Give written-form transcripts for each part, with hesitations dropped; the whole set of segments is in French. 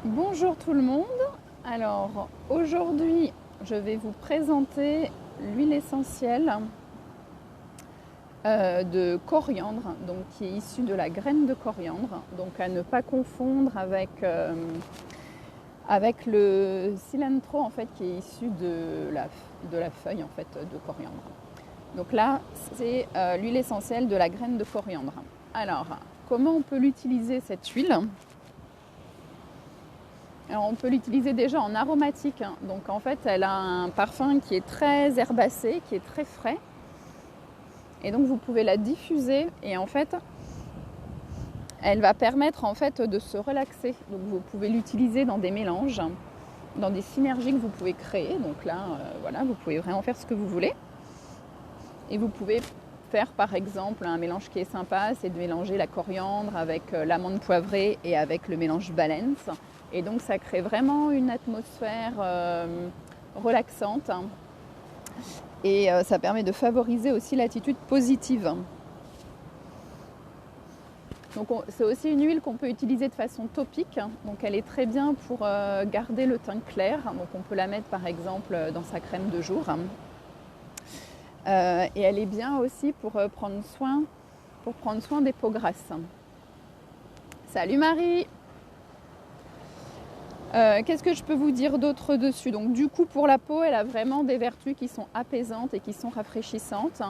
Bonjour tout le monde. Alors aujourd'hui, je vais vous présenter l'huile essentielle de coriandre, donc qui est issue de la graine de coriandre, donc à ne pas confondre avec le cilantro en fait qui est issu de la feuille en fait de coriandre. Donc là, c'est l'huile essentielle de la graine de coriandre. Alors, comment on peut l'utiliser cette huile? Alors, on peut l'utiliser déjà en aromatique. Donc en fait, elle a un parfum qui est très herbacé, qui est très frais. Et donc vous pouvez la diffuser et en fait, elle va permettre en fait de se relaxer. Donc vous pouvez l'utiliser dans des mélanges, dans des synergies que vous pouvez créer. Donc là, voilà, vous pouvez vraiment faire ce que vous voulez. Et vous pouvez faire par exemple un mélange qui est sympa, c'est de mélanger la coriandre avec l'amande poivrée et avec le mélange balance. Et donc ça crée vraiment une atmosphère relaxante et ça permet de favoriser aussi l'attitude positive. Donc c'est aussi une huile qu'on peut utiliser de façon topique, donc elle est très bien pour garder le teint clair, donc on peut la mettre par exemple dans sa crème de jour. Et elle est bien aussi pour prendre soin des peaux grasses. Salut Marie! Qu'est-ce que je peux vous dire d'autre dessus? Donc du coup pour la peau, elle a vraiment des vertus qui sont apaisantes et qui sont rafraîchissantes.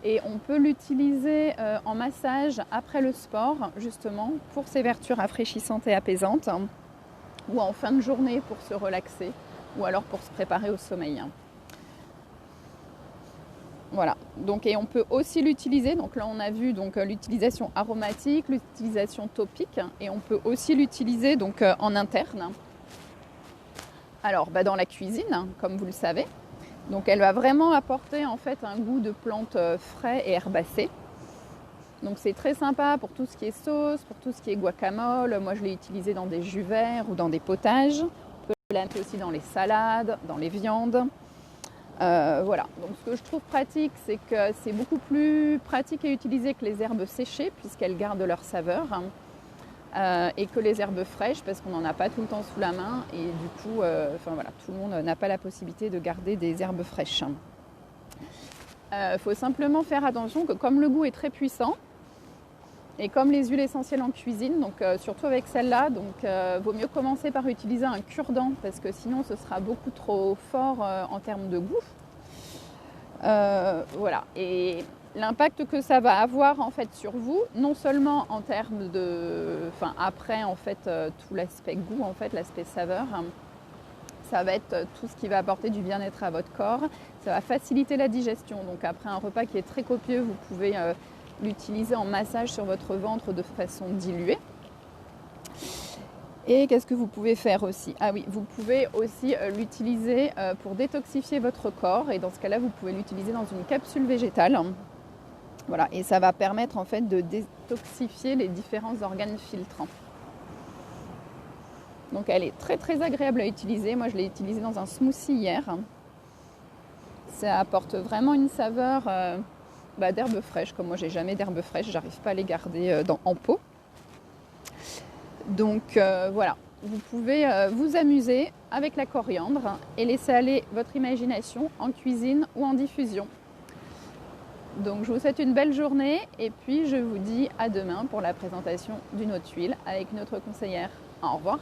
Et on peut l'utiliser en massage après le sport, justement, pour ses vertus rafraîchissantes et apaisantes. Ou en fin de journée pour se relaxer, ou alors pour se préparer au sommeil. Voilà, donc, et on peut aussi l'utiliser, donc là on a vu donc, l'utilisation aromatique, l'utilisation topique, et on peut aussi l'utiliser donc, en interne. Alors, dans la cuisine, comme vous le savez. Donc, elle va vraiment apporter en fait un goût de plante frais et herbacé. Donc, c'est très sympa pour tout ce qui est sauce, pour tout ce qui est guacamole. Moi, je l'ai utilisé dans des jus verts ou dans des potages. On peut la mettre aussi dans les salades, dans les viandes. Voilà. Donc, ce que je trouve pratique, c'est que c'est beaucoup plus pratique à utiliser que les herbes séchées, puisqu'elles gardent leur saveur. Et que les herbes fraîches parce qu'on n'en a pas tout le temps sous la main et du coup voilà, tout le monde n'a pas la possibilité de garder des herbes fraîches. Faut simplement faire attention que comme le goût est très puissant et comme les huiles essentielles en cuisine, donc surtout avec celle-là, donc vaut mieux commencer par utiliser un cure-dent parce que sinon ce sera beaucoup trop fort en termes de goût. Voilà. Et l'impact que ça va avoir en fait sur vous, non seulement en termes après en fait tout l'aspect goût en fait, l'aspect saveur, ça va être tout ce qui va apporter du bien-être à votre corps, ça va faciliter la digestion. Donc après un repas qui est très copieux, vous pouvez l'utiliser en massage sur votre ventre de façon diluée. Et qu'est-ce que vous pouvez faire aussi? Ah oui, vous pouvez aussi l'utiliser pour détoxifier votre corps. Et dans ce cas-là, vous pouvez l'utiliser dans une capsule végétale. Voilà, et ça va permettre en fait de détoxifier les différents organes filtrants. Donc elle est très très agréable à utiliser. Moi, je l'ai utilisée dans un smoothie hier. Ça apporte vraiment une saveur d'herbes fraîches. Comme moi, j'ai jamais d'herbes fraîches, j'arrive pas à les garder en pot. Donc voilà, vous pouvez vous amuser avec la coriandre et laisser aller votre imagination en cuisine ou en diffusion. Donc je vous souhaite une belle journée et puis je vous dis à demain pour la présentation d'une autre huile avec notre conseillère. Au revoir.